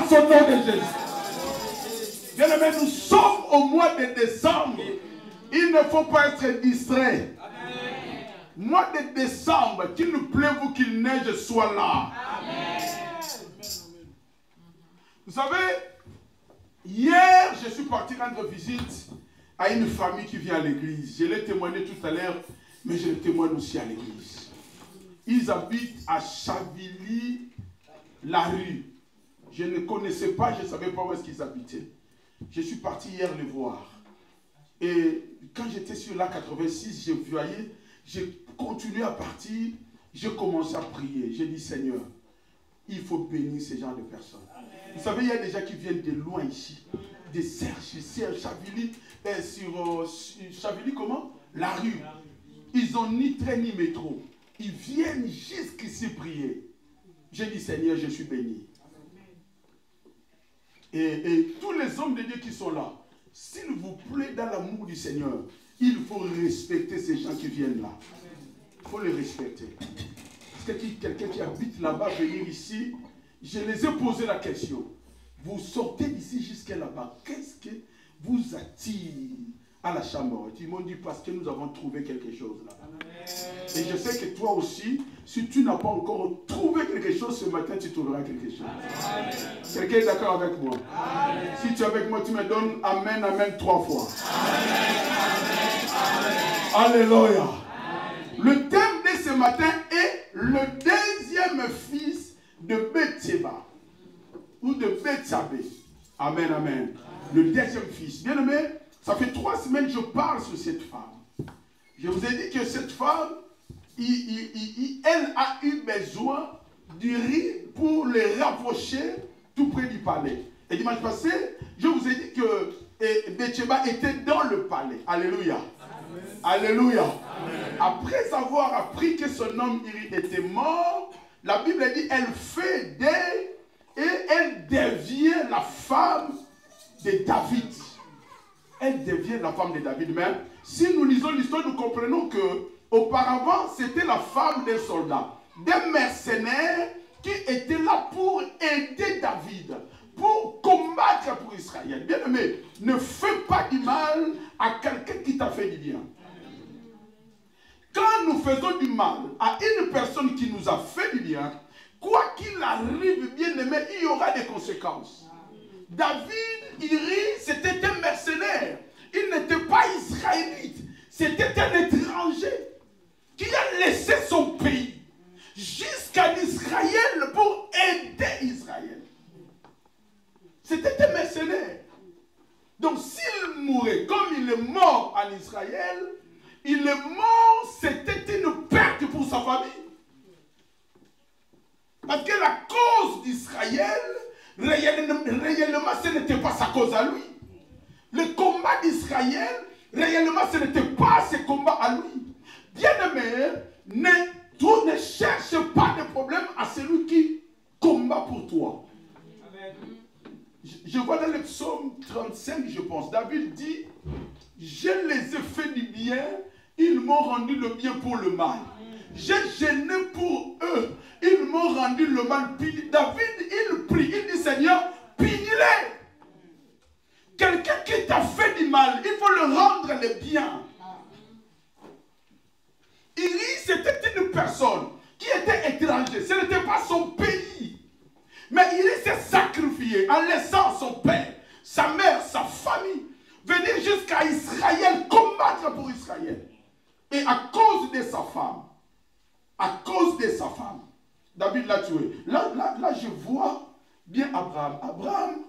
dans son nom de Jésus. Bien aimé, nous sommes au mois de décembre. Il ne faut pas être distrait. Mois de décembre, qu'il nous pleuve ou qu'il neige, soit là. Amen. Vous savez, hier, je suis parti rendre visite à une famille qui vient à l'église. Je l'ai témoigné tout à l'heure, mais je le témoigne aussi à l'église. Ils habitent à Chavilly, la rue. Je ne connaissais pas, je ne savais pas où est-ce qu'ils habitaient. Je suis parti hier les voir. Et quand j'étais sur la 86, je voyais, j'ai continué à partir, j'ai commencé à prier. J'ai dit, Seigneur, il faut bénir ces gens de personnes. Amen. Vous savez, il y a des gens qui viennent de loin ici, des Serge, ici à Chavilly, sur Chavilly, comment? La rue. Ils n'ont ni train ni métro. Ils viennent jusqu'ici prier. J'ai dit, Seigneur, je suis béni. Et tous les hommes de Dieu qui sont là, s'il vous plaît, dans l'amour du Seigneur, il faut respecter ces gens qui viennent là. Il faut les respecter. Parce que quelqu'un qui habite là-bas, venir ici, je les ai posé la question. Vous sortez d'ici jusqu'à là-bas. Qu'est-ce que vous attire à la chambre? Ils m'ont dit parce que nous avons trouvé quelque chose là-bas. Et je sais que toi aussi, si tu n'as pas encore trouvé quelque chose ce matin, tu trouveras quelque chose. Quelqu'un est d'accord avec moi? Amen. Si tu es avec moi, tu me donnes Amen, Amen 3 fois. Amen, Amen, Alléluia. Le thème de ce matin est le deuxième fils de Bethsheba ou de Bethsabée. Amen, Amen. Le deuxième fils. Bien aimé, ça fait 3 semaines que je parle sur cette femme. Je vous ai dit que cette femme, elle a eu besoin du riz pour le rapprocher tout près du palais. Et dimanche passé, je vous ai dit que Bethsheba était dans le palais. Alléluia. Amen. Alléluia. Amen. Après avoir appris que son homme était mort, la Bible dit elle fait deuil et elle devient la femme de David. Elle devient la femme de David. Mais si nous lisons l'histoire, nous comprenons que auparavant, c'était la femme d'un soldat, d'un mercenaire qui était là pour aider David, pour combattre pour Israël. Bien aimé, ne fais pas du mal à quelqu'un qui t'a fait du bien. Quand nous faisons du mal à une personne qui nous a fait du bien, quoi qu'il arrive, bien aimé, il y aura des conséquences. David, c'était un mercenaire. Il n'était pas israélite. C'était un étranger qui a laissé son pays jusqu'en Israël pour aider Israël. C'était un mercenaire. Donc s'il mourait comme il est mort en Israël, il est mort, c'était une perte pour sa famille. Parce que la cause d'Israël, réellement, ce n'était pas sa cause à lui. Le combat d'Israël, réellement, ce n'était pas ce combat à lui. Bien-aimé, ne cherche pas de problème à celui qui combat pour toi. Amen. Je vois dans le psaume 35, je pense, David dit, je les ai fait du bien, ils m'ont rendu le bien pour le mal. J'ai gêné pour eux, ils m'ont rendu le mal. David, il prie, il dit, Seigneur, punis-les. Quelqu'un qui t'a fait du mal, il faut le rendre le bien. Élie, c'était une personne qui était étrangère. Ce n'était pas son pays. Mais Élie s'est sacrifié en laissant son père, sa mère, sa famille, venir jusqu'à Israël, combattre pour Israël. Et à cause de sa femme, David l'a tué. Là, je vois bien Abraham. Abraham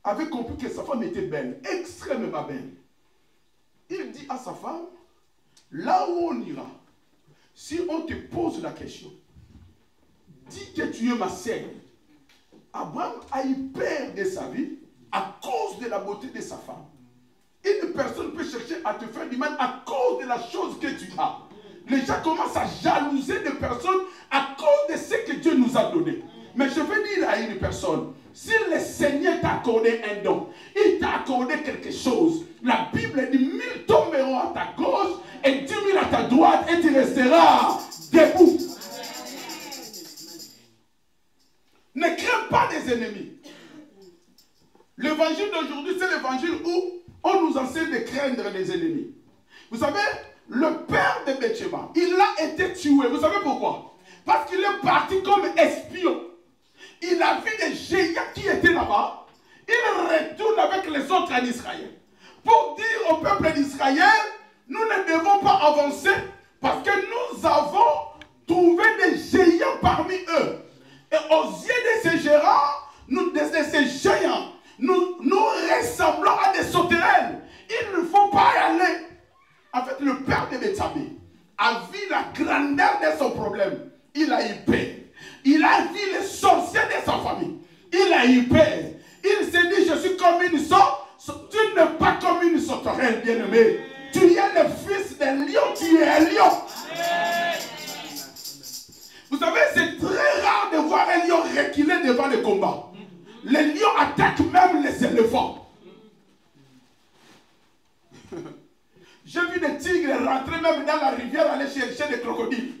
avait compris que sa femme était belle, extrêmement belle. Il dit à sa femme, là où on ira, si on te pose la question, dis que tu es ma sœur. Abraham a eu peur de sa vie à cause de la beauté de sa femme. Une personne peut chercher à te faire du mal à cause de la chose que tu as. Les gens commencent à jalouser des personnes à cause de ce que Dieu nous a donné. Mais je veux dire à une personne, si le Seigneur t'a accordé un don, il t'a accordé quelque chose, la Bible dit 1000 tomberont à ta gauche et 10 000 à ta droite et tu resteras debout. Ne crains pas des des ennemis. L'évangile d'aujourd'hui, c'est l'évangile où on nous enseigne de craindre les ennemis. Vous savez, le père de Bathsheba, il a été tué. Vous savez pourquoi? Parce qu'il est parti comme espion. Il a vu des géants qui étaient là-bas. Il retourne avec les autres en Israël. Pour dire au peuple d'Israël, nous ne devons pas avancer parce que nous avons trouvé des géants parmi eux. Et aux yeux de ces géants, nous ressemblons à des sauterelles. Il ne faut pas y aller. En fait, le père de Betsabé a vu la grandeur de son problème. Il a eu peur. Il a vu les sorciers de sa famille. Il a eu peur. Il s'est dit, je suis comme une tu n'es pas comme une sauterelle, bien-aimé. Tu es le fils d'un lion, tu es un lion. Vous savez, c'est très rare de voir un lion reculer devant le combat. Les lions attaquent même les éléphants. J'ai vu des tigres rentrer même dans la rivière, aller chercher des crocodiles.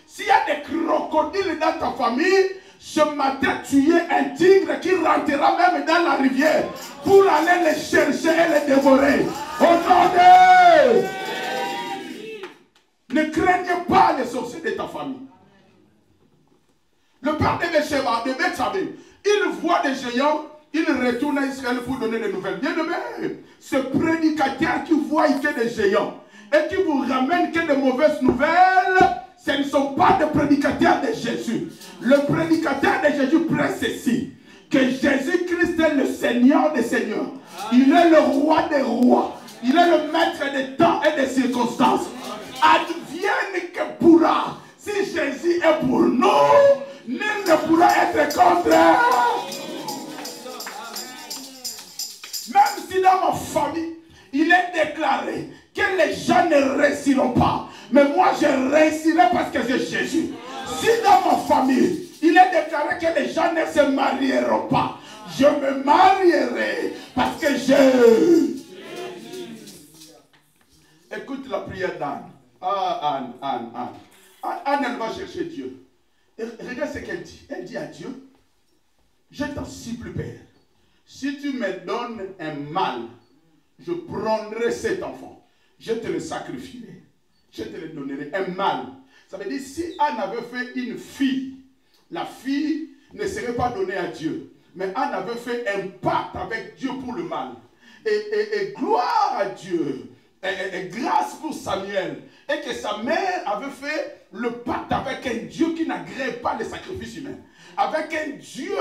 S'il y a des crocodiles dans ta famille, ce matin, tu es un tigre qui rentrera même dans la rivière pour aller les chercher et les dévorer. Au nom de... Ne craignez pas les sorciers de ta famille. Le père de Betsabé, il voit des géants, il retourne à Israël pour donner des nouvelles. Bien aimé, ce prédicateur qui voit que des géants et qui vous ramène que de mauvaises nouvelles, ce ne sont pas des prédicateurs de Jésus. Le prédicateur de Jésus presse ceci, que Jésus-Christ est le Seigneur des Seigneurs. Il est le roi des rois. Il est le maître des temps et des circonstances. Advienne que pourra. Si Jésus est pour nous, nul ne pourra être contre. Même si dans ma famille, il est déclaré que les gens ne réussiront pas. Mais moi, je réussirai parce que j'ai Jésus. Si dans ma famille, il est déclaré que les gens ne se marieront pas, je me marierai parce que j'ai... Écoute la prière d'Anne. Ah, Anne. Anne, elle va chercher Dieu. Et regarde ce qu'elle dit. Elle dit à Dieu, je t'en supplie, Père. Si tu me donnes un mâle, je prendrai cet enfant. Je te le sacrifierai. Je te le donnerai. Un mâle. Ça veut dire, si Anne avait fait une fille, la fille ne serait pas donnée à Dieu. Mais Anne avait fait un pacte avec Dieu pour le mâle. Et gloire à Dieu. Et grâce pour Samuel. Et que sa mère avait fait le pacte avec un Dieu qui n'agrée pas les sacrifices humains. Avec un Dieu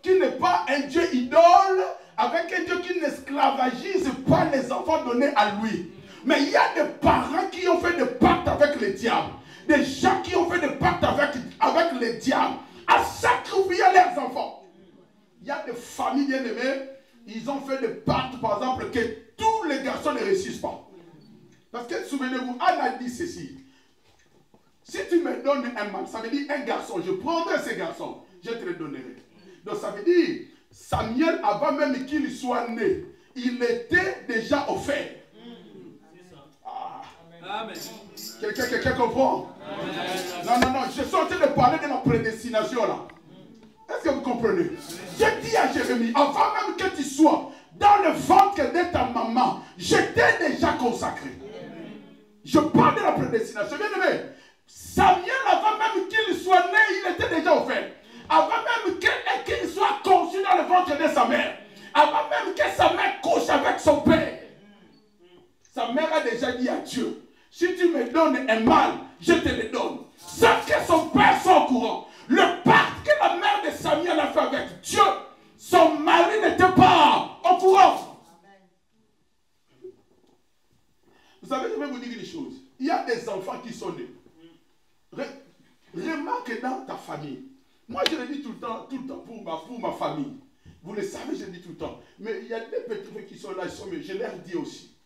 qui n'est pas un Dieu idole. Avec un Dieu qui n'esclavagise pas les enfants donnés à lui. Mais il y a des parents qui ont fait des pactes avec le diable. Des gens qui ont fait des pactes avec le diable. À sacrifier leurs enfants. Il y a des familles bien aimées. Ils ont fait des pactes par exemple que tous les garçons ne réussissent pas. Parce que souvenez-vous, Anne a dit ceci. Si tu me donnes un mâle, ça veut dire un garçon. Je prendrai ce garçon. Je te le donnerai. Donc ça veut dire, Samuel, avant même qu'il soit né, il était déjà offert. Ah. Amen. Quelqu'un comprend? Amen. Non. Je suis en train de parler de la prédestination là. Est-ce que vous comprenez? Je dis à Jérémie, avant même que tu sois dans le ventre de ta maman, je t'ai déjà consacré. Je parle de la prédestination. Bien aimé, Samuel, avant même qu'il soit né, il était déjà offert. Avant même qu'il soit conçu dans le ventre de sa mère. Avant même que sa mère couche avec son père. Sa mère a déjà dit à Dieu, si tu me donnes un mâle, je te le donne. Sans que son père soit au courant. Le pacte que la mère de Samuel a fait avec Dieu, son mari n'était pas au courant. Vous savez, je vais vous dire une chose. Il y a des enfants qui sont nés. Remarque dans ta famille. Moi, je le dis tout le temps pour ma famille. Vous le savez, je le dis tout le temps. Mais il y a des petits trucs qui sont là, mais je leur dis aussi.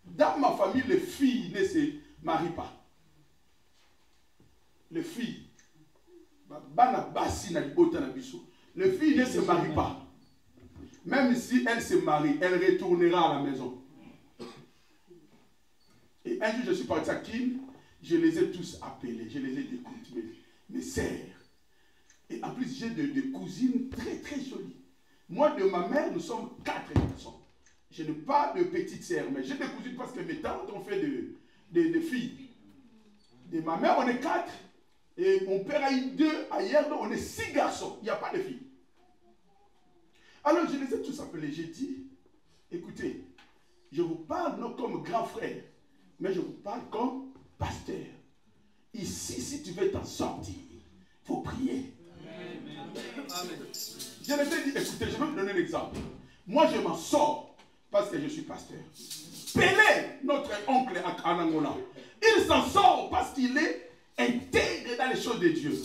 Dans ma famille, les filles ne se marient pas. Les filles. Les filles ne se marient pas. Même si elles se marient, elle retournera à la maison. Et un jour, je suis parti à Kim, je les ai tous appelés, je les ai dit, écoute, mes sœurs, Et en plus, j'ai des cousines très très jolies. Moi, de ma mère, nous sommes 4 garçons. Je n'ai pas de petite sœur, mais j'ai des cousines parce que mes tantes ont fait de filles. De ma mère, on est 4. Et mon père a eu 2 ailleurs, donc on est 6 garçons. Il n'y a pas de filles. Alors, je les ai tous appelés. J'ai dit, écoutez, je vous parle non comme grand frère, mais je vous parle comme pasteur. Ici, si tu veux t'en sortir, il faut prier. Amen. Je les ai dit, écoutez, je vais vous donner un exemple. Moi, je m'en sors parce que je suis pasteur. Pelé, notre oncle en Angola, il s'en sort parce qu'il est intègre dans les choses de Dieu.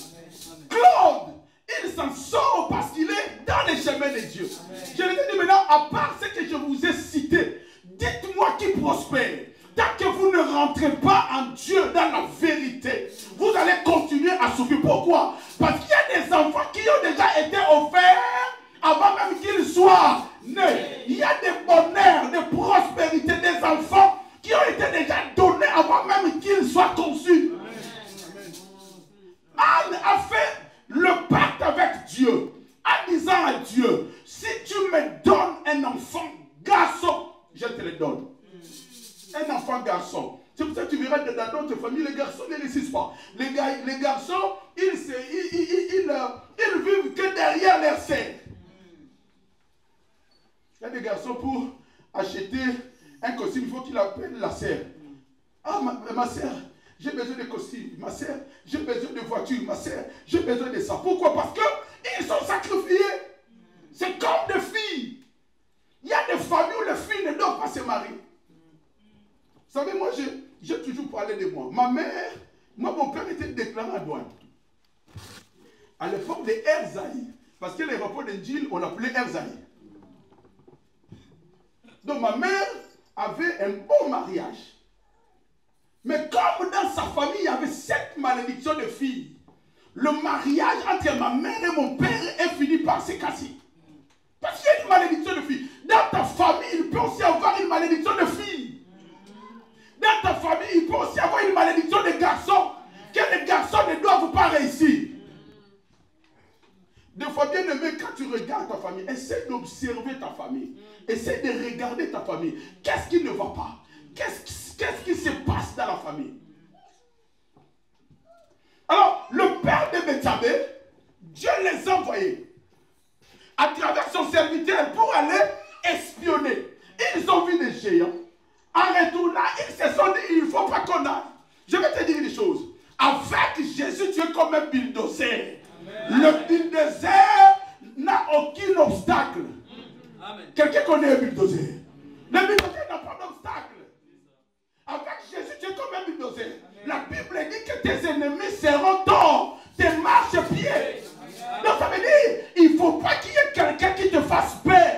Claude, il s'en sort parce qu'il est dans les chemins de Dieu. Je les ai dit maintenant, à part ce que je vous ai cité, dites-moi qui prospère. Tant que vous ne rentrez pas en Dieu, dans la vérité, vous allez continuer à souffrir. Pourquoi? Parce qu'il y a des enfants qui ont déjà été offerts avant même qu'ils soient nés. Il y a des bonheurs, des prospérités, des enfants qui ont été déjà donnés avant même qu'ils soient conçus. Anne a fait le pacte avec Dieu en disant à Dieu, si tu me donnes un enfant garçon, je te le donne. Un enfant garçon. C'est pour ça que tu verras dans d'autres familles, les garçons ne réussissent pas. Les garçons, ils vivent que derrière leur sœur. Il y a des garçons pour acheter un costume, il faut qu'il appelle la sœur. Ah, ma sœur, j'ai besoin de costumes. Ma sœur, j'ai besoin de voitures. Ma sœur, j'ai besoin de ça. Pourquoi? Parce qu'ils sont sacrifiés. C'est comme des filles. Il y a des familles où les filles ne doivent pas se marier. Vous savez, moi, j'ai toujours parlé de moi. Ma mère, mon père était déclaré à douane. À l'époque de Erzaï, parce que l'aéroport d'Indil, on l'appelait Erzaï. Donc ma mère avait un bon mariage. Mais comme dans sa famille, il y avait 7 malédictions de filles, le mariage entre ma mère et mon père est fini par se casser. Parce qu'il y a une malédiction de filles. Dans ta famille, il peut aussi avoir une malédiction de filles. Dans ta famille, il peut aussi avoir une malédiction de garçons. Que les garçons ne doivent pas réussir. Des fois, bien aimé, quand tu regardes ta famille, essaie d'observer ta famille. Essaie de regarder ta famille. Qu'est-ce qui ne va pas? Qu'est-ce qui se passe dans la famille? Alors, le père de Bethsabée, Dieu les a envoyés à travers son serviteur pour aller espionner. Ils ont vu des géants. En retournant, ils se sont dit, il ne faut pas qu'on aille. Je vais te dire une chose. Avec Jésus, tu es comme un bulldozer. Le bulldozer n'a aucun obstacle. Quelqu'un connaît un bulldozer? Le bulldozer n'a pas d'obstacle. Avec Jésus, tu es comme un bulldozer. La Bible dit que tes ennemis seront torts, tes marchepieds. Donc ça veut dire, il ne faut pas qu'il y ait quelqu'un qui te fasse peur.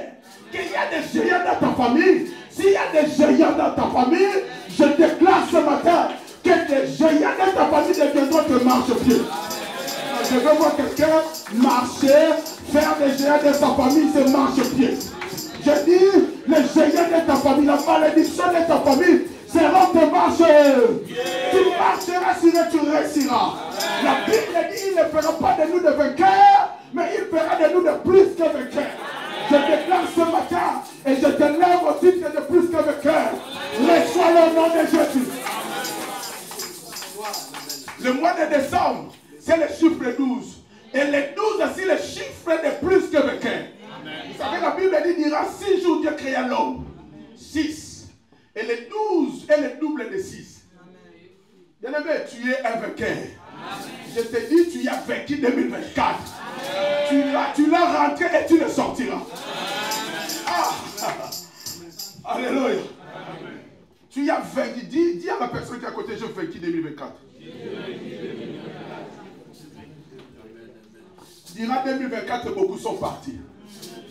Qu'il y a des géants dans ta famille. S'il y a des géants dans ta famille, je déclare ce matin que des géants dans ta famille deviendront tes marchepieds. Je veux voir quelqu'un marcher, faire des géants de sa famille, c'est marchepieds. Je dis, les géants de ta famille, la malédiction de ta famille, seront tes marcheurs. Tu marcheras, sinon tu réussiras. La Bible dit, il ne fera pas de nous de vainqueurs, mais il fera de nous de plus que vainqueurs. Je déclare ce matin et je te lève au titre de plus que vainqueur. Reçois le nom de Jésus. Le mois de décembre, c'est le chiffre 12. Et le 12 aussi le chiffre de plus que vainqueur. Vous savez, la Bible dit, il dira 6 jours Dieu créa l'homme. 6. Et le 12 est le double de 6. Bien-aimé, tu es un vainqueur. Je te dis, tu as vaincu 2024. Tu l'as rentré et tu le sortiras. Ah. Alléluia. Tu as vaincu. Dis à la personne qui est à côté, je vaincu 2024. Dira 2024, beaucoup sont partis.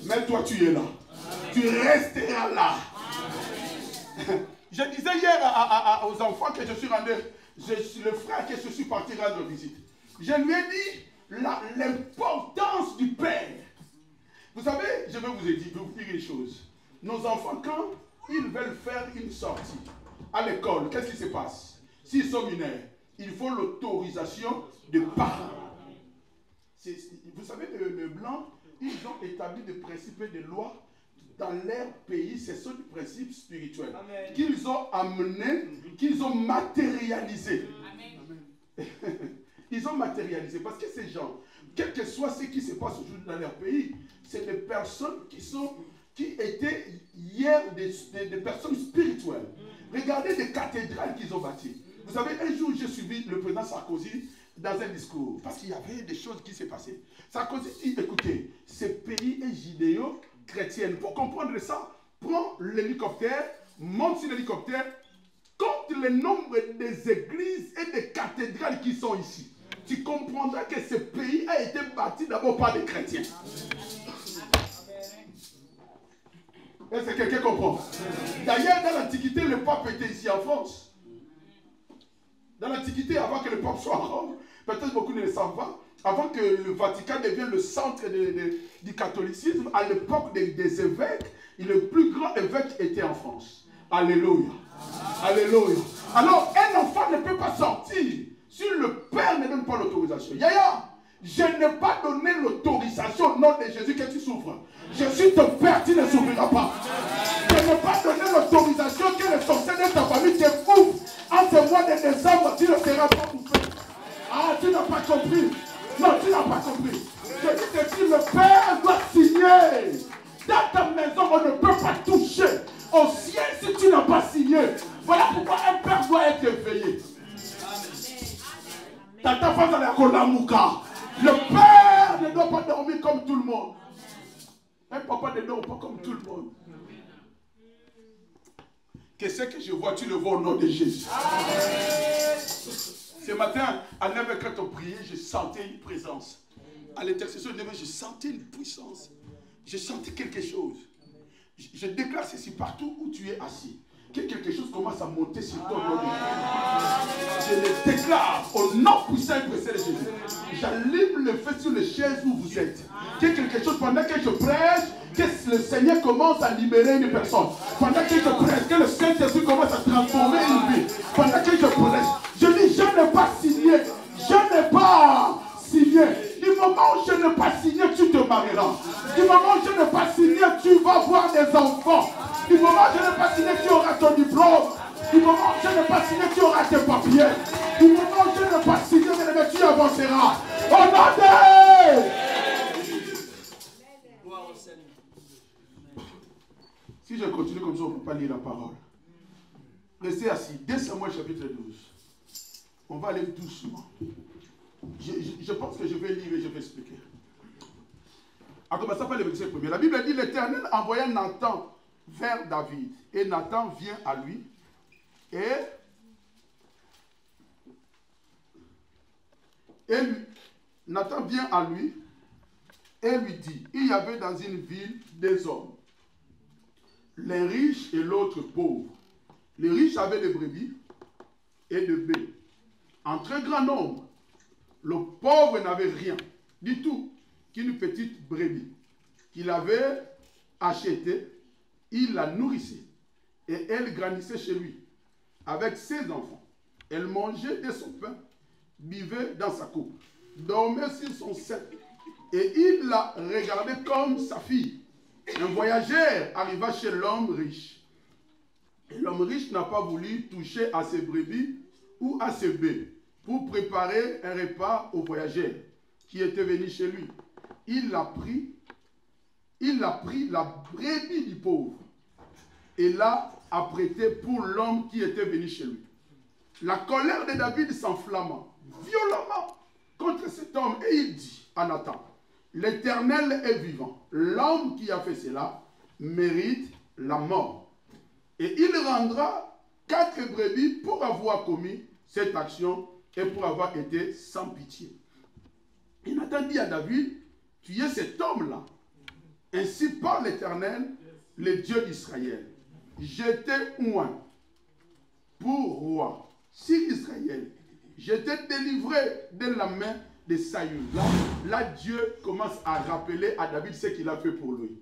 Mais toi, tu es là. Tu resteras là. Je disais hier aux enfants que je suis rendu, le frère que je suis parti rendre visite. Je lui ai dit l'importance du Père. Vous savez, je vais vous dire une chose. Nos enfants, quand ils veulent faire une sortie à l'école, qu'est-ce qui se passe? S'ils sont mineurs, il faut l'autorisation des parents. Vous savez, les Blancs, ils ont établi des principes et des lois dans leur pays. Ce sont des principes spirituels qu'ils ont amenés, qu'ils ont matérialisés. Ils ont matérialisé parce que ces gens, quel que soit ce qui se passe aujourd'hui dans leur pays, c'est des personnes qui étaient hier des personnes spirituelles. Regardez les cathédrales qu'ils ont bâties. Vous savez, un jour, j'ai suivi le président Sarkozy dans un discours, parce qu'il y avait des choses qui s'est passées. Sarkozy dit, écoutez, ce pays est judéo-chrétien. Pour comprendre ça, prends l'hélicoptère, monte sur l'hélicoptère, compte le nombre des églises et des cathédrales qui sont ici. Tu comprendras que ce pays a été bâti d'abord par des chrétiens. Est-ce que quelqu'un comprend? D'ailleurs, dans l'Antiquité, le pape était ici en France. Dans l'Antiquité, avant que le pape soit en Rome, peut-être beaucoup ne le savent pas, avant que le Vatican devienne le centre du catholicisme, à l'époque des évêques, le plus grand évêque était en France. Alléluia. Alléluia. Alors, un enfant ne peut pas sortir si le père ne donne pas l'autorisation. Yaya, je n'ai pas donné l'autorisation au nom de Jésus que tu souffres. Je suis ton père, tu ne souffriras pas. Je n'ai pas donné l'autorisation que le sorcier de ta famille te bouffe. En ce mois de décembre, tu ne seras pas bouffé. Ah, tu n'as pas compris. Non, tu n'as pas compris. Je dis que si le père doit signer, dans ta maison, on ne peut pas toucher. Au ciel, si tu n'as pas signé, voilà pourquoi un père doit être éveillé. Tata Fanta la Kolamouka. Le père ne doit pas dormir comme tout le monde. Un papa ne dort pas comme tout le monde. Qu'est-ce que je vois? Tu le vois au nom de Jésus. Ce matin, à 9h, quand on priait, je sentais une présence. À l'intercession de Dieu, je sentais une puissance. Je sentais quelque chose. Je déclare ceci partout où tu es assis. Que quelque chose commence à monter sur ton nom. Je le déclare au nom puissant et précieux de Jésus. J'allume le feu sur les chaises où vous êtes. Que quelque chose, pendant que je prêche, que le Seigneur commence à libérer une personne. Pendant que je prêche, que le Saint-Esprit commence à transformer une vie. Pendant que je prêche, je dis, je n'ai pas signé. Je n'ai pas signé. Du moment où je n'ai pas signé, tu te marieras. Du moment où je n'ai pas signé, tu vas avoir des enfants. Du moment où je n'ai pas signé, tu auras ton diplôme. Du moment où je n'ai pas signé, tu auras tes papiers. Du moment où je n'ai pas signé, tu avanceras. Au nom de... Si je continue comme ça, on ne peut pas lire la parole. Restez assis. 2 Samuel chapitre 12. On va aller doucement. Je pense que je vais lire et je vais expliquer. En commençant par le verset premier. La Bible dit, l'Éternel envoya Nathan vers David. Et Nathan vient à lui. Nathan vient à lui et lui dit, il y avait dans une ville des hommes, l'un riche et l'autre pauvre. Les riches avaient des brebis et des bœufs, en très grand nombre. Le pauvre n'avait rien du tout qu'une petite brebis qu'il avait achetée. Il la nourrissait et elle grandissait chez lui avec ses enfants. Elle mangeait de son pain, buvait dans sa coupe, dormait sur son sein et il la regardait comme sa fille. Un voyageur arriva chez l'homme riche. Et l'homme riche n'a pas voulu toucher à ses brebis ou à ses bœufs pour préparer un repas au voyageur qui était venu chez lui. Il a pris la brebis du pauvre et l'a apprêtée pour l'homme qui était venu chez lui. La colère de David s'enflamma violemment contre cet homme et il dit à Nathan, l'Éternel est vivant. L'homme qui a fait cela mérite la mort. Et il rendra 4 brebis pour avoir commis cette action et pour avoir été sans pitié. Et Nathan dit à David, tu es cet homme-là. Ainsi parle l'Éternel, le Dieu d'Israël. Je t'ai oint pour roi sur Israël. Je t'ai délivré de la main de Saül. Là, Dieu commence à rappeler à David ce qu'il a fait pour lui.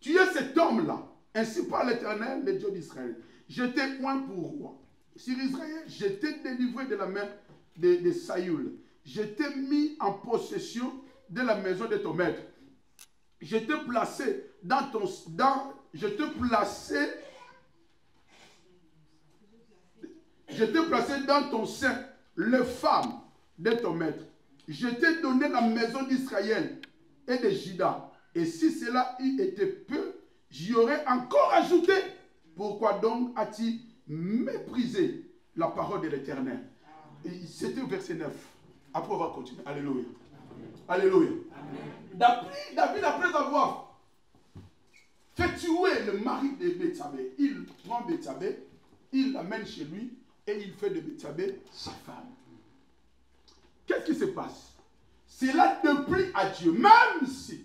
Tu es cet homme-là. Ainsi parle l'Éternel, le Dieu d'Israël. Je t'ai oint pour roi sur Israël. Je t'ai délivré de la main de Saül. je t'ai mis en possession de la maison de ton maître. Je t'ai placé dans ton... je t'ai placé dans ton sein, les femmes de ton maître. Je t'ai donné la maison d'Israël et de Juda. Et si cela eût été peu, j'y aurais encore ajouté. Pourquoi donc as-tu méprisé la parole de l'Éternel? C'était au verset 9. Après, on va continuer. Alléluia. Alléluia. David, après avoir fait tuer le mari de Bethsabée, il prend Bethsabée, il l'amène chez lui et il fait de Bethsabée sa femme. Qu'est-ce qui se passe? C'est là depuis à Dieu. Même si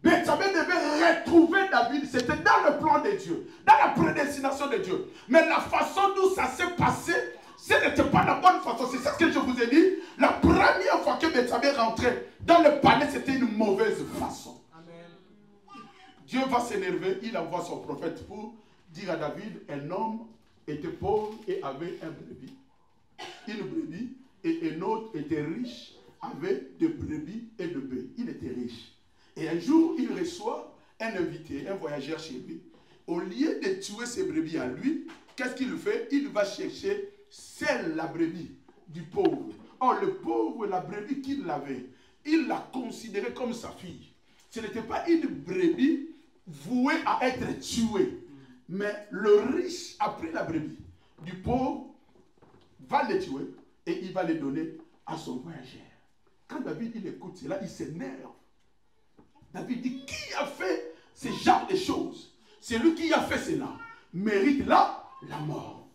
Bethsabée devait retrouver David, c'était dans le plan de Dieu, dans la prédestination de Dieu. Mais la façon dont ça s'est passé, ce n'était pas la bonne façon. C'est ça que je vous ai dit. La première fois que Bethsabée rentrait dans le palais, c'était une mauvaise façon. Amen. Dieu va s'énerver, il envoie son prophète pour dire à David, un homme était pauvre et avait une brebis, et un autre était riche, avait des brebis et de bœufs. Il était riche. Et un jour, il reçoit un invité, un voyageur chez lui. Au lieu de tuer ses brebis à lui, qu'est-ce qu'il fait? Il va chercher celle, la brebis du pauvre. Or, le pauvre, la brebis qu'il avait, il l'a considérée comme sa fille. Ce n'était pas une brebis vouée à être tuée. Mais le riche a pris la brebis du pauvre, va le tuer et il va le donner à son voyageur. Quand David il écoute cela, il s'énerve. David dit, qui a fait ce genre de choses? Celui qui a fait cela mérite la mort.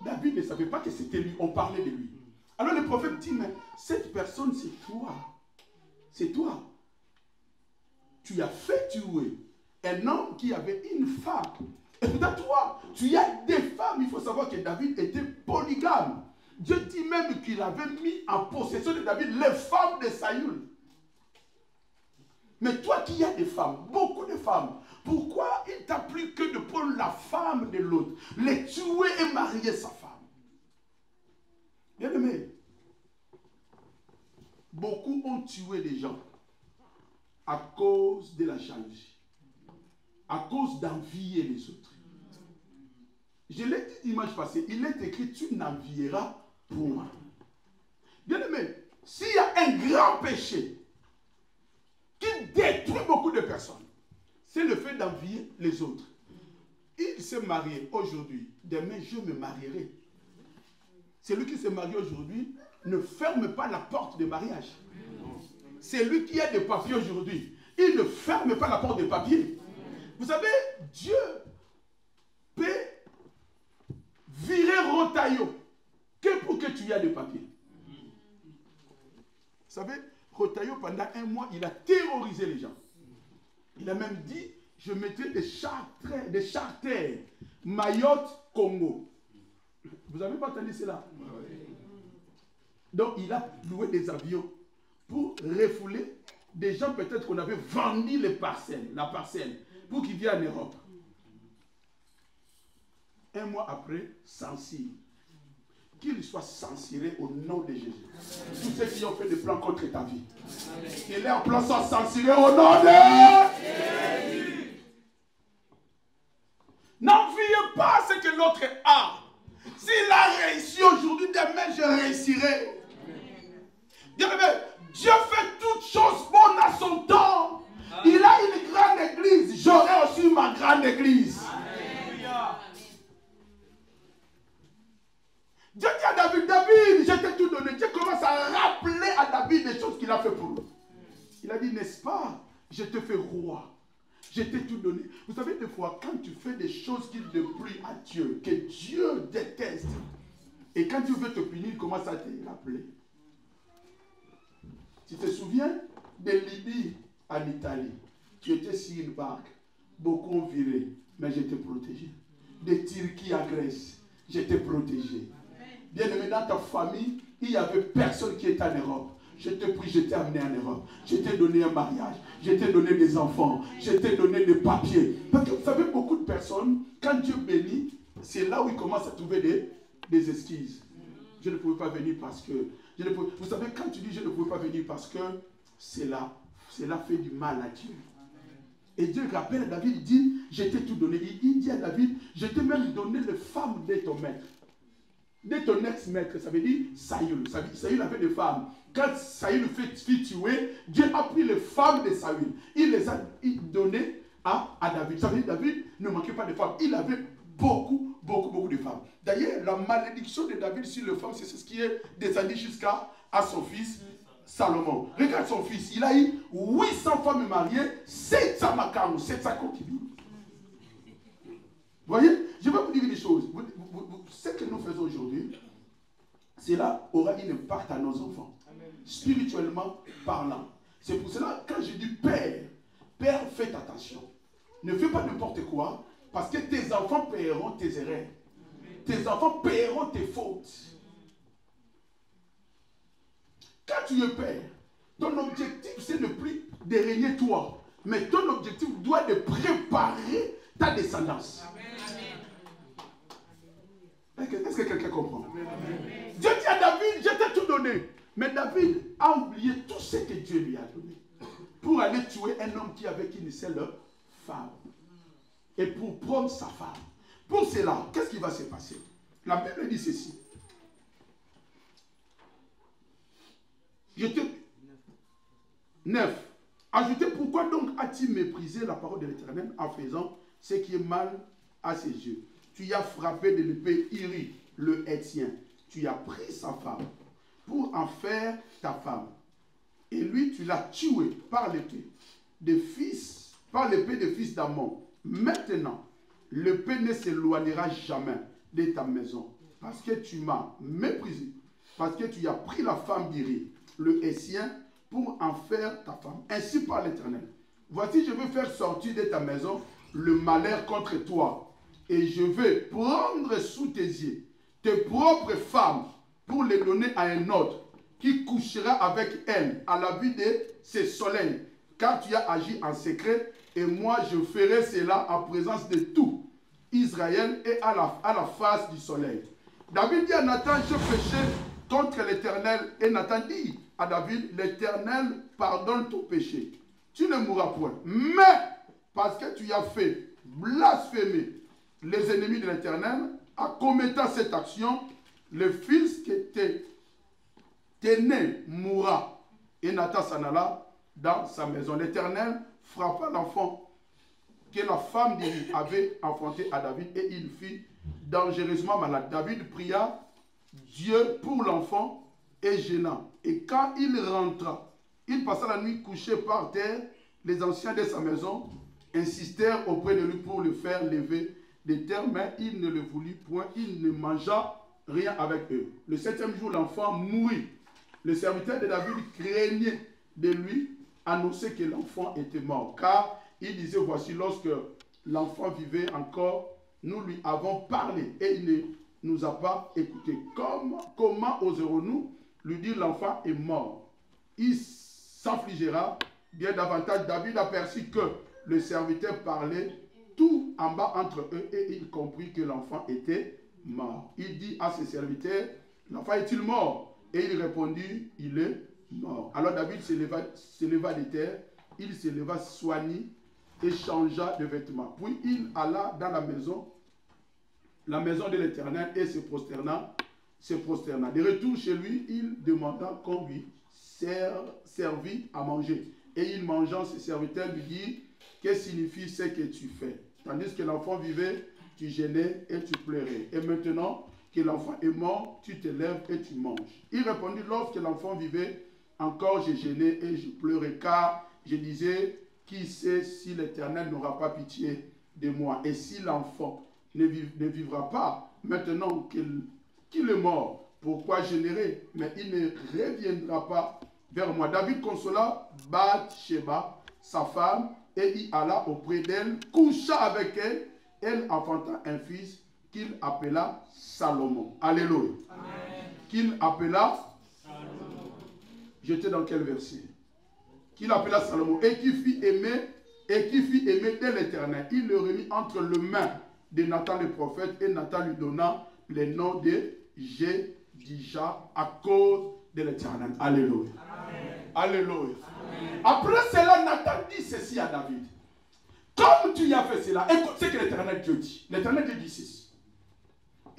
David ne savait pas que c'était lui, on parlait de lui. Alors le prophète dit, mais cette personne c'est toi. C'est toi. Tu as fait tuer un homme qui avait une femme. Et peut-être toi, tu as des femmes. Il faut savoir que David était polygame. Dieu dit même qu'il avait mis en possession de David les femmes de Saül. Mais toi qui as des femmes, beaucoup de femmes, pourquoi il t'a plu que de prendre la femme de l'autre, les tuer et marier sa femme? Bien aimé, beaucoup ont tué des gens à cause de la jalousie, à cause d'envier les autres. Je l'ai dit dimanche passé, il est écrit, tu n'envieras point. Bien aimé, s'il y a un grand péché qui détruit beaucoup de personnes, c'est le fait d'envier les autres. Il s'est marié aujourd'hui, demain je me marierai. Celui qui s'est marié aujourd'hui ne ferme pas la porte de mariage. Celui qui a des papiers aujourd'hui, il ne ferme pas la porte des papiers. Vous savez, Dieu peut virer Rotaillot que pour que tu aies des papiers. Vous savez, Rotaillot, pendant un mois, il a terrorisé les gens. Il a même dit, je mettrai des charters, Mayotte, Congo. Vous n'avez pas entendu cela? Donc, il a loué des avions pour refouler des gens peut-être qu'on avait vendu la parcelle, pour qu'ils viennent en Europe. Un mois après, censure. Qu'il soit censuré au nom de Jésus. Tous ceux qui ont fait des plans contre ta vie, que leurs plans soient censurés au nom de Jésus. N'enviez pas ce que l'autre a. S'il a réussi aujourd'hui, demain je réussirai. Dieu fait toutes choses bonnes à son temps. Il a une grande église. J'aurai aussi ma grande église. Dieu dit à David, David, je t'ai tout donné. Dieu commence à rappeler à David les choses qu'il a fait pour lui. Il a dit, n'est-ce pas, je te fais roi. Je t'ai tout donné. Vous savez, des fois, quand tu fais des choses qui déplient à Dieu, que Dieu déteste, et quand Dieu veut te punir, il commence à te rappeler. Tu te souviens de Libye en Italie? Tu étais sur une barque. Beaucoup ont viré, mais je t'ai protégé. De Turquie en Grèce, je t'ai protégé. Bien aimé, dans ta famille, il n'y avait personne qui était en Europe. Je t'ai pris, je t'ai amené en Europe. Je t'ai donné un mariage. Je t'ai donné des enfants. Je t'ai donné des papiers. Parce que vous savez, beaucoup de personnes, quand Dieu bénit, c'est là où ils commencent à trouver des excuses. Je ne pouvais pas venir parce que... Vous savez, quand tu dis je ne pouvais pas venir parce que cela fait du mal à Dieu. Et Dieu rappelle à David, il dit, je t'ai tout donné. Il dit à David, je t'ai même donné les femmes de ton maître. De ton ex-maître, ça veut dire Saül. Saül avait des femmes. Quand Saül fit tuer, Dieu a pris les femmes de Saül. Il les a données à David. Ça veut dire David ne manquait pas de femmes. Il avait beaucoup de femmes. D'ailleurs, la malédiction de David sur les femmes, c'est ce qui est descendu jusqu'à son fils Salomon. Regarde son fils, il a eu 800 femmes mariées, 700 macaron, 700 concubines. Vous voyez, je vais vous dire des choses. Ce que nous faisons aujourd'hui, cela aura un impact à nos enfants. Amen. Spirituellement parlant. C'est pour cela, quand je dis Père, faites attention. Ne fais pas n'importe quoi, parce que tes enfants paieront tes erreurs. Tes enfants paieront tes fautes. Quand tu es père, ton objectif, c'est ne plus de régner toi. Mais ton objectif doit de préparer ta descendance. Est-ce que quelqu'un comprend? Amen. Dieu dit à David, je t'ai tout donné. Mais David a oublié tout ce que Dieu lui a donné. Pour aller tuer un homme qui avait une seule femme. Et pour prendre sa femme. Pour cela, qu'est-ce qui va se passer? La Bible dit ceci. 9. Ajoutez, pourquoi donc as-tu méprisé la parole de l'Éternel en faisant ce qui est mal à ses yeux? Tu as frappé de l'épée Iri, le Héthien. Tu as pris sa femme pour en faire ta femme. Et lui, tu l'as tué par l'épée des fils d'Ammon. Maintenant, l'épée ne s'éloignera jamais de ta maison, parce que tu m'as méprisé, parce que tu as pris la femme d'Iri, le Héthien, pour en faire ta femme. Ainsi par l'Éternel. Voici, je veux faire sortir de ta maison le malheur contre toi, et je vais prendre sous tes yeux tes propres femmes pour les donner à un autre qui couchera avec elle à la vue de ses soleils, car tu as agi en secret, et moi je ferai cela en présence de tout Israël et à la face du soleil. David dit à Nathan, je péché contre l'Éternel, et Nathan dit à David, l'Éternel pardonne ton péché, tu ne mourras point, mais parce que tu as fait blasphémer les ennemis de l'Éternel, en commettant cette action, le fils qui t'est né mourra. Et Nathan s'en alla dans sa maison. L'Éternel frappa l'enfant que la femme d'Élie avait enfanté à David, et il fut dangereusement malade. David pria Dieu pour l'enfant et gênant. Et quand il rentra, il passa la nuit couché par terre. Les anciens de sa maison insistèrent auprès de lui pour le faire lever des terres, mais il ne le voulut point. Il ne mangea rien avec eux. Le 7e jour, l'enfant mourut. Le serviteur de David craignait de lui annoncer que l'enfant était mort, car il disait, voici, lorsque l'enfant vivait encore, nous lui avons parlé et il ne nous a pas écoutés. Comment oserons-nous lui dire l'enfant est mort? Il s'affligera bien davantage. David aperçut que le serviteur parlait tout en bas entre eux, et il comprit que l'enfant était mort. Il dit à ses serviteurs, l'enfant est-il mort? Et il répondit, il est mort. Alors David se leva de terre, il se leva soigné et changea de vêtements. Puis il alla dans la maison de l'Éternel, et se prosterna. De retour chez lui, il demanda qu'on lui servît à manger. Et il mangeant, ses serviteurs lui dit, que signifie ce que tu fais? Tandis que l'enfant vivait, tu gênais et tu pleurais. Et maintenant que l'enfant est mort, tu te lèves et tu manges. Il répondit, lorsque l'enfant vivait, encore je gênais et je pleurais, car je disais, qui sait si l'Éternel n'aura pas pitié de moi? Et si l'enfant ne vivra pas, maintenant qu'il est mort, pourquoi gênerai? Mais il ne reviendra pas vers moi. David consola Bathsheba, sa femme, et il alla auprès d'elle, coucha avec elle. Elle enfanta un fils qu'il appela Salomon. Alléluia. Amen. Qu'il appela Salomon. J'étais dans quel verset? Qu'il appela Salomon, et qui fit aimer de l'Éternel. Il le remit entre les mains de Nathan le prophète, et Nathan lui donna le nom de déjà à cause de l'Éternel. Alléluia. Alléluia. Après cela, Nathan dit ceci à David. Comme tu y as fait cela, écoute ce que l'Éternel Dieu dit. L'Éternel Dieu dit ceci.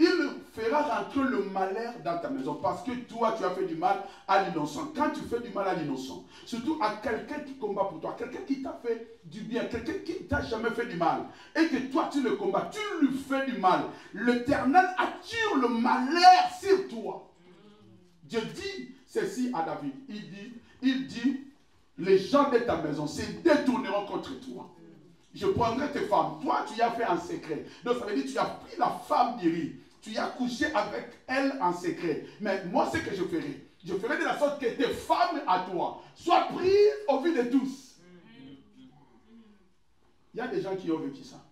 Il fera rentrer le malheur dans ta maison parce que toi, tu as fait du mal à l'innocent. Quand tu fais du mal à l'innocent, surtout à quelqu'un qui combat pour toi, quelqu'un qui t'a fait du bien, quelqu'un qui t'a jamais fait du mal, et que toi, tu le combats, tu lui fais du mal, l'Éternel attire le malheur sur toi. Dieu dit ceci à David. Il dit, les gens de ta maison se détourneront contre toi. Je prendrai tes femmes. Toi, tu y as fait en secret. Donc, ça veut dire que tu as pris la femme d'Uri. Tu y as couché avec elle en secret. Mais moi, ce que je ferai de la sorte que tes femmes à toi soient prises au vu de tous. Il y a des gens qui ont vécu ça.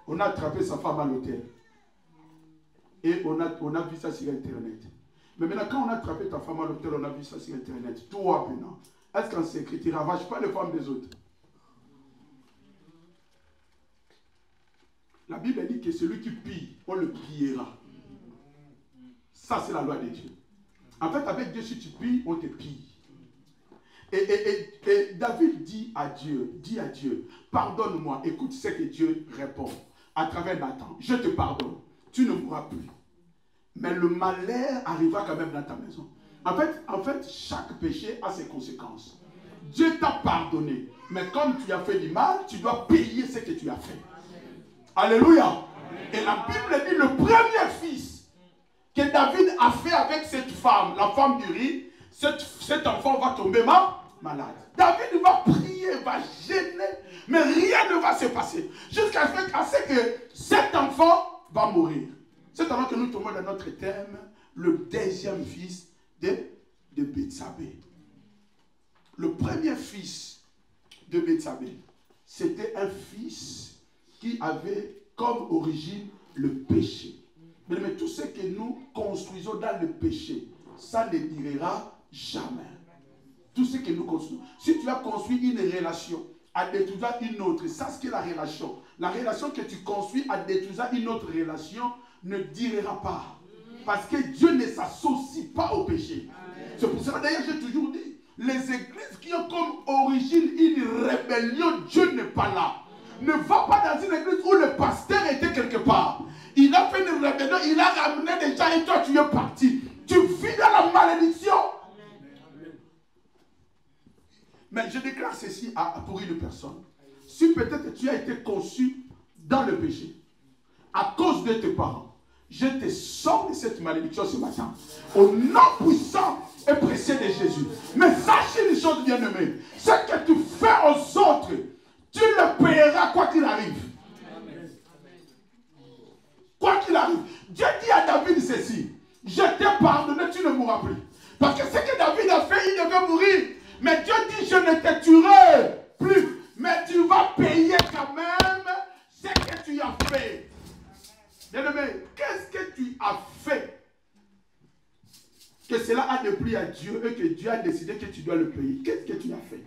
On a attrapé sa femme à l'hôtel. Et on a vu ça sur Internet. Mais maintenant, quand on a attrapé ta femme à l'hôtel, on a vu ça sur Internet. Toi, maintenant, est-ce qu'en secret, tu ne ravages pas les femmes des autres? La Bible dit que celui qui pille, on le pillera. Ça, c'est la loi de Dieu. En fait, avec Dieu, si tu pilles, on te pille. Et David dit à Dieu, pardonne-moi. Écoute ce que Dieu répond à travers Nathan. Je te pardonne. Tu ne mourras plus. Mais le malheur arrivera quand même dans ta maison. En fait, chaque péché a ses conséquences. Dieu t'a pardonné. Mais comme tu as fait du mal, tu dois payer ce que tu as fait. Alléluia. Et la Bible dit le premier fils que David a fait avec cette femme, la femme d'Uri, cet enfant va tomber malade. David va prier, va gêner, mais rien ne va se passer. Jusqu'à ce que cet enfant va mourir. C'est avant que nous tombons dans notre thème, le deuxième fils de Bethsabée. Le premier fils de Bethsabée, c'était un fils qui avait comme origine le péché. Mais tout ce que nous construisons dans le péché, ça ne durera jamais. Tout ce que nous construisons. Si tu as construit une relation en détruisant une autre, ça c'est la relation. La relation que tu construis en détruisant une autre relation ne durera pas. Parce que Dieu ne s'associe pas au péché. C'est pour ça d'ailleurs j'ai toujours dit, les églises qui ont comme origine une rébellion, Dieu n'est pas là. Ne va pas dans une église où le pasteur était quelque part. Il a fait une rébellion, il a ramené des gens et toi tu es parti. Tu vis dans la malédiction. Mais je déclare ceci pour une personne. Si peut-être tu as été conçu dans le péché, à cause de tes parents, je te sors de cette malédiction ce matin. Au nom puissant et précieux de Jésus. Mais sache une chose bien-aimée. Ce que tu fais aux autres, tu le payeras quoi qu'il arrive. Quoi qu'il arrive. Dieu dit à David ceci. Je t'ai pardonné, tu ne mourras plus. Parce que ce que David a fait, il devait mourir. Mais Dieu dit, je ne te tuerai plus. Mais tu vas payer quand même ce que tu as fait. Bien-aimé, qu'est-ce que tu as fait que cela a déplu à Dieu et que Dieu a décidé que tu dois le payer? Qu'est-ce que tu as fait?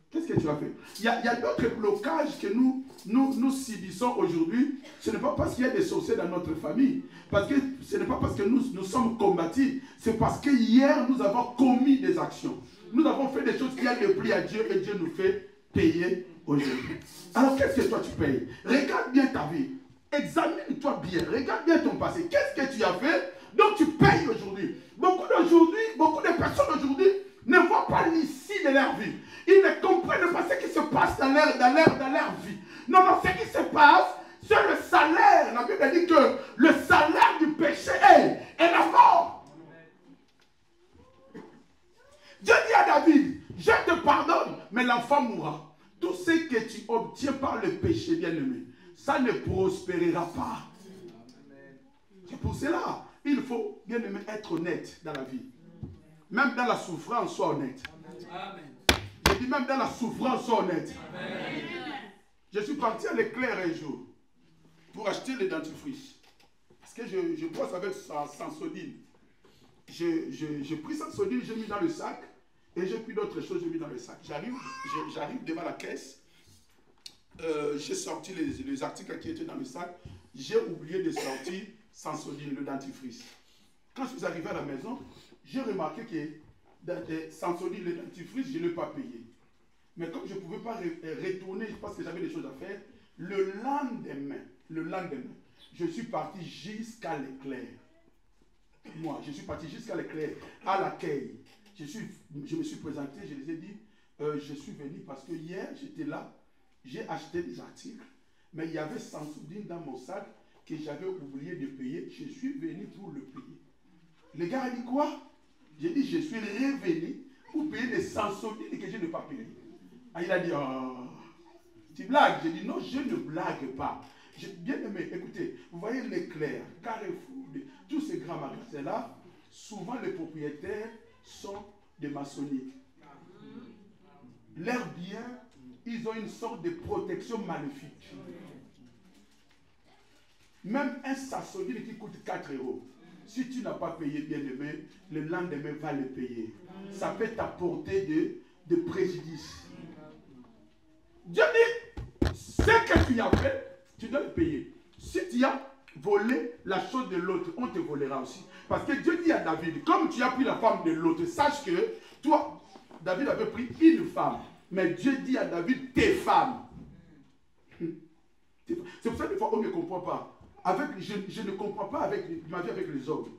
Qu'est-ce que tu as fait? Il y a d'autres blocages que nous subissons aujourd'hui. Ce n'est pas parce qu'il y a des sorciers dans notre famille. Parce que ce n'est pas parce que nous sommes combatifs. C'est parce que hier, nous avons commis des actions. Nous avons fait des choses qui ont déplu à Dieu et Dieu nous fait payer aujourd'hui. Alors, qu'est-ce que toi tu payes? Regarde bien ta vie. Examine-toi bien. Regarde bien ton passé. Qu'est-ce que tu as fait? Donc, tu payes aujourd'hui. Beaucoup de personnes aujourd'hui ne voient pas l'issue de leur vie. Ils ne comprennent pas ce qui se passe dans leur vie. Non, ce qui se passe, c'est le salaire. La Bible dit que le salaire du péché est la mort. Dieu dit à David, je te pardonne, mais l'enfant mourra. Tout ce que tu obtiens par le péché, bien-aimé, ça ne prospérera pas. C'est pour cela, il faut, bien-aimé, être honnête dans la vie. Même dans la souffrance, sois honnête. Amen. Je dis même dans la souffrance, sois honnête. Amen. Je suis parti à l'éclair un jour pour acheter les dentifrices. Parce que je brosse avec Sensodyne. J'ai pris Sensodyne, j'ai mis dans le sac. Et j'ai pris d'autres choses, j'ai mis dans le sac. J'arrive devant la caisse. J'ai sorti les articles qui étaient dans le sac. J'ai oublié de sortir Sensodyne, le dentifrice. Quand je suis arrivé à la maison, j'ai remarqué que Sensodyne, le dentifrice, je ne l'ai pas payé. Mais comme je ne pouvais pas retourner parce que j'avais des choses à faire, le lendemain, je suis parti jusqu'à l'éclair. Moi, je suis parti jusqu'à l'éclair, à l'accueil. Je me suis présenté, je les ai dit, je suis venu parce que hier, j'étais là, j'ai acheté des articles, mais il y avait Sensodyne dans mon sac que j'avais oublié de payer. Je suis venu pour le payer. Le gars a dit quoi? J'ai dit, je suis revenu pour payer des Sensodyne que je n'ai pas payé. Ah, il a dit, oh, tu blagues? J'ai dit, non, je ne blague pas. J'ai bien aimé, écoutez, vous voyez l'éclair, Carrefour, tous ces grands magasins-là, souvent les propriétaires sont des maçonniques. Leurs biens, ils ont une sorte de protection maléfique. Même un Sensodyne qui coûte 4 €, si tu n'as pas payé, bien aimé, le lendemain va le payer. Ça peut t'apporter de préjudice. Dieu dit, ce que tu as fait, tu dois le payer. Si tu as volé la chose de l'autre, on te volera aussi. Parce que Dieu dit à David, comme tu as pris la femme de l'autre, sache que toi, David avait pris une femme. Mais Dieu dit à David, tes femmes. C'est pour ça que des fois, on ne comprend pas. Je ne comprends pas ma vie avec les hommes.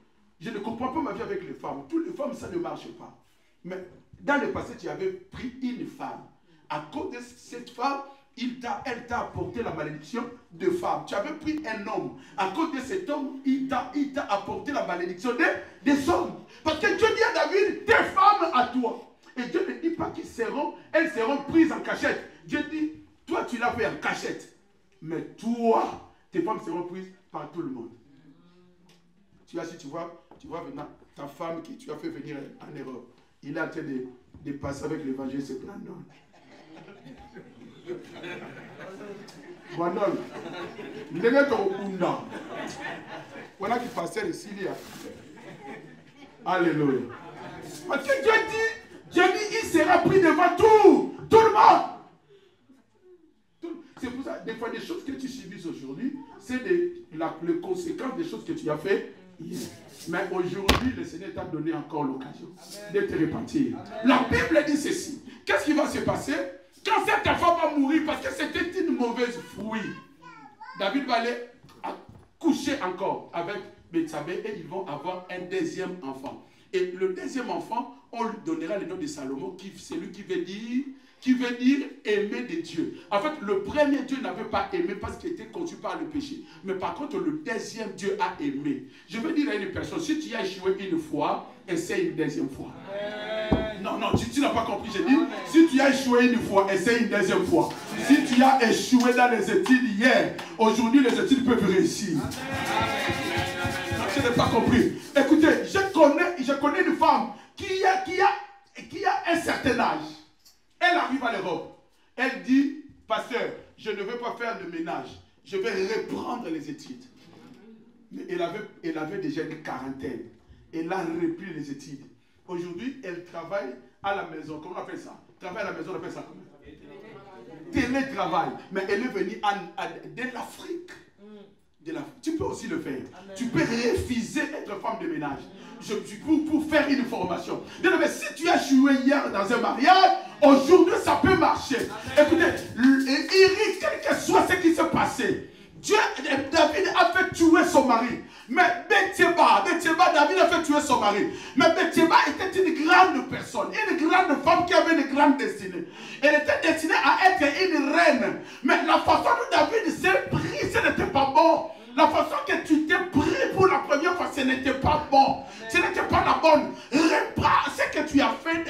Je ne comprends pas ma vie avec les femmes. Toutes les femmes, ça ne marche pas. Mais dans le passé, tu avais pris une femme. À cause de cette femme, elle t'a apporté la malédiction de femme. Tu avais pris un homme. À cause de cet homme, il t'a apporté la malédiction des hommes. Parce que Dieu dit à David, tes femmes à toi. Et Dieu ne dit pas elles seront prises en cachette. Dieu dit, toi tu l'as fait en cachette. Mais toi, tes femmes seront prises par tout le monde. Tu vois maintenant ta femme qui tu as fait venir en erreur. Il est en train de passer avec l'évangile, c'est plein d'hommes. Brandon, voilà qui passait ici. Alléluia. Parce que Dieu dit, il sera pris devant tout le monde. C'est pour ça, des fois, des choses que tu subis aujourd'hui, c'est les conséquences des choses que tu as fait hier. Mais aujourd'hui, le Seigneur t'a donné encore l'occasion de te repentir. La Bible dit ceci. Qu'est-ce qui va se passer quand cette femme va mourir parce que c'était une mauvaise fruit? David va aller coucher encore avec Bethsabée et ils vont avoir un deuxième enfant. Et le deuxième enfant, on lui donnera le nom de Salomon, c'est lui qui veut dire aimer de Dieu. En fait, le premier Dieu n'avait pas aimé parce qu'il était conçu par le péché. Mais par contre, le deuxième Dieu a aimé. Je veux dire à une personne, si tu as échoué une fois, essaye une deuxième fois. Non, tu n'as pas compris, j'ai dit. Si tu as échoué une fois, essaye une deuxième fois. Si tu as échoué dans les études hier, aujourd'hui les études peuvent réussir. Je n'ai pas compris. Écoutez, je connais une femme qui a un certain âge. Elle arrive à l'Europe. Elle dit, pasteur, je ne veux pas faire de ménage. Je vais reprendre les études. Mais elle avait déjà une quarantaine. Elle a repris les études. Aujourd'hui, elle travaille à la maison. Comment on appelle ça? Travail à la maison, on appelle ça comment? Télétravail. Mais elle est venue de l'Afrique. Tu peux aussi le faire. Amen. Tu peux refuser être femme de ménage. Pour faire une formation. Mais si tu as joué hier dans un mariage, aujourd'hui ça peut marcher. Amen. Écoutez, quel que soit ce qui s'est passé, David a fait tuer son mari. Mais Bathsheba, David a fait tuer son mari. Mais Bathsheba était une grande personne, une grande femme qui avait une grande destinée. Elle était destinée à être une reine. Mais la façon dont David s'est pris, ce n'était pas bon. La façon que tu t'es pris pour la première fois, ce n'était pas bon. Ce n'était pas la bonne. Reprends ce que tu as fait.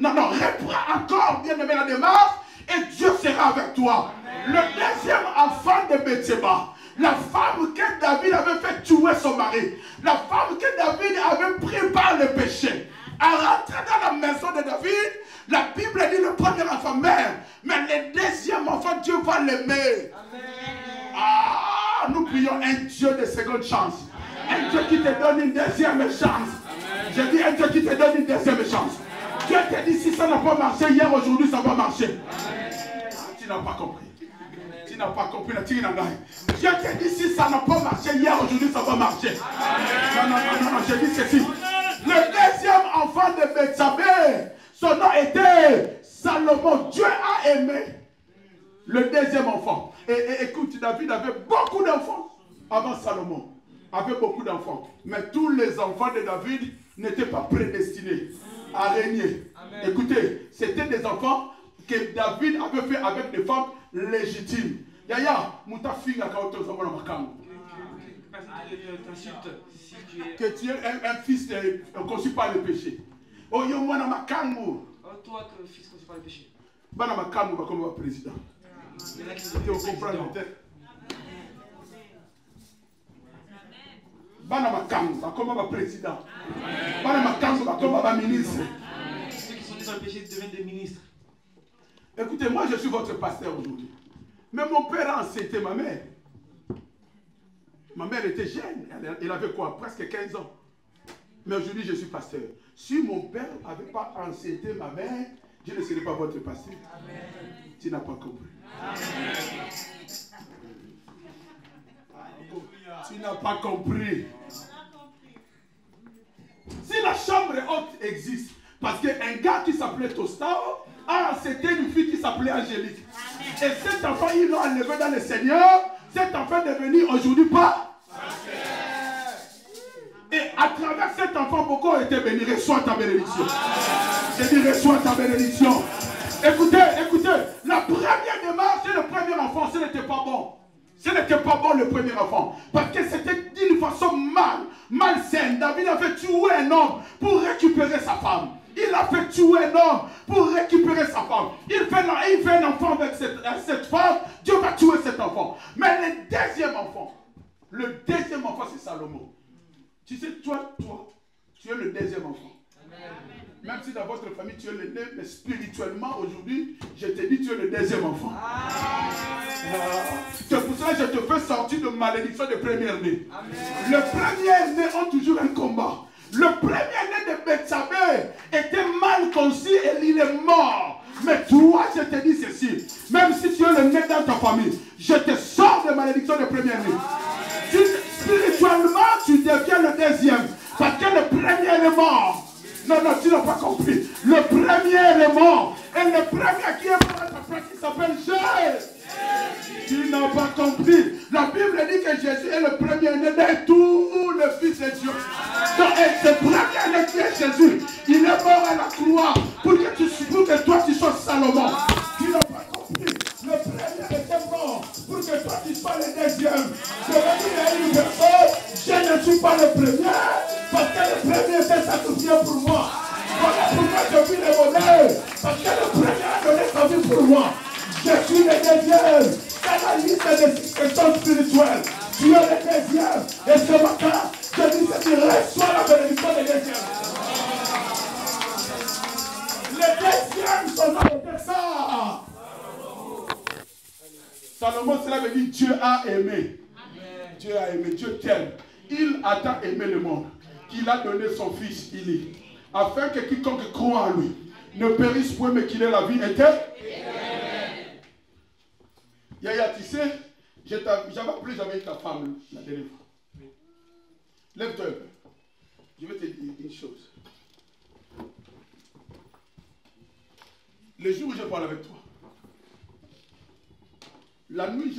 Reprends encore, bien aimé, la démarche. Et Dieu sera avec toi. Amen. Le deuxième enfant de Bathsheba, la femme que David avait fait tuer son mari, la femme que David avait pris par le péché, à rentrer dans la maison de David, la Bible dit le premier enfant meurt, mais le deuxième enfant, Dieu va l'aimer. Nous prions un Dieu de seconde chance. Amen. Un Dieu qui te donne une deuxième chance. Je dis un Dieu qui te donne une deuxième chance. Dieu te dit si ça n'a pas marché hier, aujourd'hui ça va marcher. Tu n'as pas compris. Tu n'as pas compris. Dieu te dit si ça n'a pas marché hier, aujourd'hui ça va marcher. Non, j'ai dit ceci. Le deuxième enfant de Bethsabée, son nom était Salomon. Dieu a aimé le deuxième enfant. Et écoute, David avait beaucoup d'enfants avant Salomon. Avait beaucoup d'enfants. Mais tous les enfants de David n'étaient pas prédestinés à régner. Amen. Écoutez, c'était des enfants que David avait fait avec des femmes légitimes. Yaya, mutafinga kaoto zamona makango. Que tu es un fils conçu par le péché. Oh yo mwana makango. Oh toi que fils conçu par le péché. Bana makango ba comme président. Tu comprends peut-être. Bana makango ba comme président. Bana makango ba comme ministre. Ceux qui sont nés dans le péché deviennent des ministres. Écoutez, moi je suis votre pasteur aujourd'hui. Mais mon père c'était ma mère. Ma mère était jeune. Elle avait quoi? Presque 15 ans. Mais aujourd'hui je suis pasteur. Si mon père n'avait pas enceinté ma mère, je ne serais pas votre pasteur. Amen. Tu n'as pas compris. Amen. Tu n'as pas compris. Si la chambre haute existe, parce qu'un gars qui s'appelait Tostao a enceinté une fille qui s'appelait Angélique. Amen. Et cet enfant, il l'a enlevé dans le Seigneur. Cet enfant est devenu aujourd'hui pas. Et à travers cet enfant, beaucoup ont été bénis. Reçois ta bénédiction. J'ai dit reçois ta bénédiction. Écoutez, la première démarche, c'est le premier enfant, ce n'était pas bon. Ce n'était pas bon le premier enfant. Parce que c'était d'une façon malsaine. David a fait tuer un homme pour récupérer sa femme. Il a fait tuer un homme pour récupérer sa femme. Il fait un enfant avec cette femme. Dieu va tuer cet enfant. Mais le deuxième enfant c'est Salomon. Tu sais, toi, tu es le deuxième enfant. Amen. Même si dans votre famille tu es le né, mais spirituellement aujourd'hui, je te dis tu es le deuxième enfant. C'est pour cela que je te fais sortir de malédiction de première-né. Le premier-né ont toujours un combat. Le premier-né de Bethsabée était mal conçu et il est mort. Mais toi, je te dis ceci, même si tu es le né dans ta famille, je te sors de malédiction de première-né. Spirituellement, tu deviens le deuxième. Parce que le premier est mort. Non, tu n'as pas compris. Le premier est mort. Et le premier qui est mort à ta place, il s'appelle Jésus. Tu n'as pas compris. La Bible dit que Jésus est le premier-né de tous les fils de Dieu. Donc, et ce premier-né qui est Jésus, il est mort à la croix pour que toi tu sois Salomon. Tu n'as pas compris. Le premier était mort pour que toi tu sois le deuxième. Je veux dire à une personne, je ne suis pas le premier parce que le premier était sacrifié pour moi. Voilà pourquoi je vis le bonheur. Parce que le premier a donné sa vie pour moi. Je suis le deuxième. C'est la liste des questions spirituelles. Tu es le deuxième. Et ce matin, je dis que tu reçois la bénédiction des deuxièmes. Le deuxième, son nom était ça. Salomon, cela veut dire Dieu a aimé. Amen. Dieu a aimé, Dieu t'aime. Il a tant aimé le monde qu'il a donné son fils unique, afin que quiconque croit en lui ne périsse point, mais qu'il ait la vie éternelle. Yaya, tu sais, j'avais ta femme la dernière fois. Lève-toi un peu. Je vais te dire une chose. Le jour où je parle avec toi, la nuit,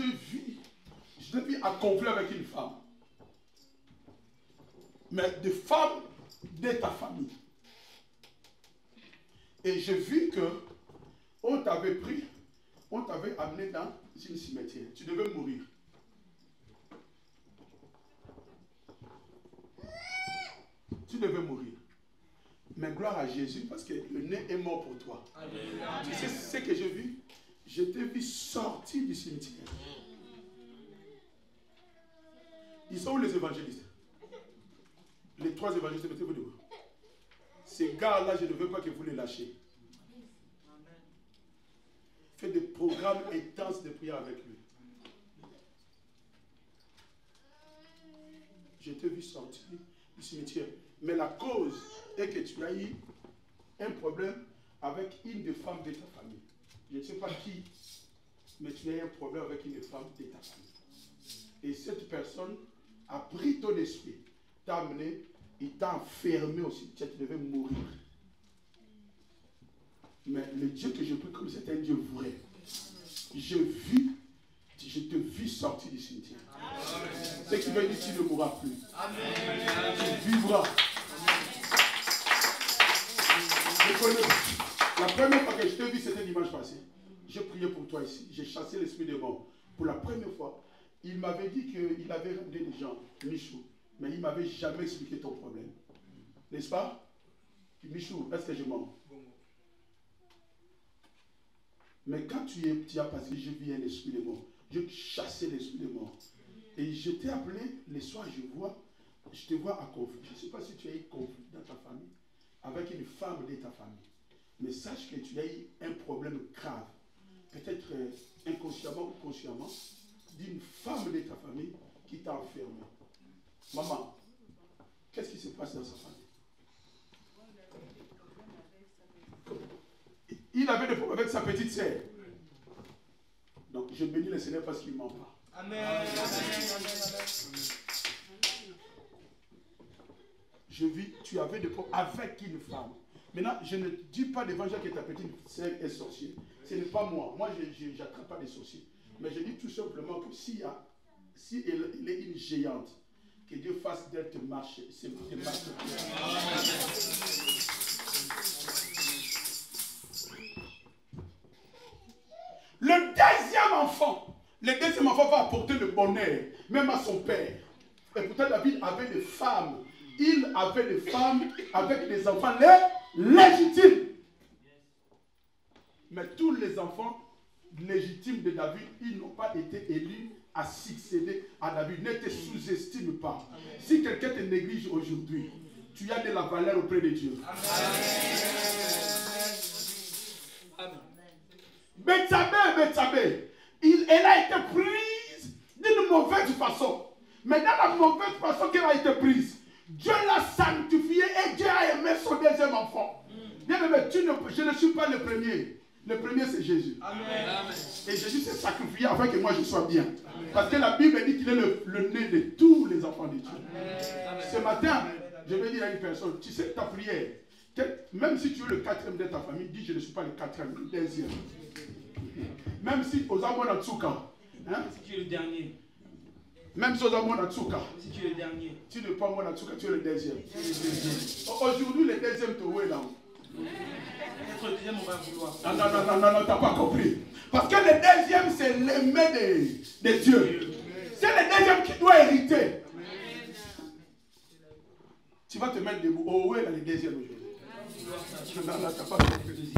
je t'ai vu accompli avec une femme. Mais des femmes de ta famille. Et j'ai vu que on t'avait pris, on t'avait amené dans une cimetière. Tu devais mourir. Tu devais mourir. Mais gloire à Jésus parce que le nez est mort pour toi. Amen. Tu sais ce que j'ai vu? Je t'ai vu sortir du cimetière. Ils sont où les évangélistes? Les 3 évangélistes, mettez-vous debout. Ces gars-là, je ne veux pas que vous les lâchiez. Faites des programmes intenses de prière avec lui. Je t'ai vu sortir du cimetière. Mais la cause est que tu as eu un problème avec une des femmes de ta famille. Je ne sais pas qui. mais tu as eu un problème avec une femme de ta famille. Et cette personne a pris ton esprit, t'a amené, il t'a enfermé au cimetière, tu devais mourir. Mais le Dieu que je prie comme c'est un Dieu vrai. Je te vis sortir du cimetière. Ce qui veut dire que tu ne mourras plus. Tu vivras. La première fois que je t'ai vu, c'était dimanche passé. J'ai prié pour toi ici. J'ai chassé l'esprit des morts. Pour la première fois, il m'avait dit qu'il avait ramené des gens, Michou, mais il ne m'avait jamais expliqué ton problème. N'est-ce pas? Michou, est-ce que je mens? Mais quand tu as passé, j'ai vu un esprit de mort. Je chassais l'esprit de mort. Et je t'ai appelé, les soirs, je te vois à conflit. Je ne sais pas si tu as eu conflit dans ta famille, avec une femme de ta famille. Mais sache que tu as eu un problème grave, peut-être inconsciemment ou consciemment, d'une femme de ta famille qui t'a enfermé. Maman, qu'est-ce qui se passe dans sa famille? Il avait des problèmes avec sa petite sœur. Donc je bénis le Seigneur parce qu'il ne ment pas. Amen. Je vis, tu avais des problèmes avec une femme. Maintenant, je ne dis pas d'évangile que ta petite sœur est sorcière. Ce n'est pas moi. Moi, je n'attrape pas les sorciers. Mais je dis tout simplement que si elle est une géante, que Dieu fasse d'elle te marcher. Le deuxième enfant va apporter le bonheur, même à son père. Et pourtant, David avait des femmes. Il avait des femmes avec des enfants légitimes. Mais tous les enfants légitimes de David, ils n'ont pas été élus à succéder à David. Ne te sous-estime pas. Si quelqu'un te néglige aujourd'hui, tu as de la valeur auprès de Dieu. Betsabé, elle a été prise d'une mauvaise façon. Mais dans la mauvaise façon qu'elle a été prise, Dieu l'a sanctifiée et Dieu a aimé son deuxième enfant. Bien aimé, je ne suis pas le premier. Le premier, c'est Jésus. Amen. Et Jésus s'est sacrifié afin que moi je sois bien. Amen. Parce que la Bible dit qu'il est le né de tous les enfants de Dieu. Amen. Ce matin, je vais dire à une personne, tu sais, ta prière, même si tu es le quatrième de ta famille, dis je ne suis pas le quatrième, le deuxième. Même si aux amours Natsuka, si tu es le dernier. Même si aux amours Natsuka, si tu es le dernier. Tu n'es pas moi Natsuka, tu es le deuxième. Aujourd'hui, le deuxième te voit là. Être le deuxième, on va vouloir. Non, t'as pas compris. Parce que le deuxième, c'est l'aimé de Dieu. C'est le deuxième qui doit hériter. Tu vas te mettre debout. Oh, ouais, là, le deuxième aujourd'hui. Non, t'as pas compris.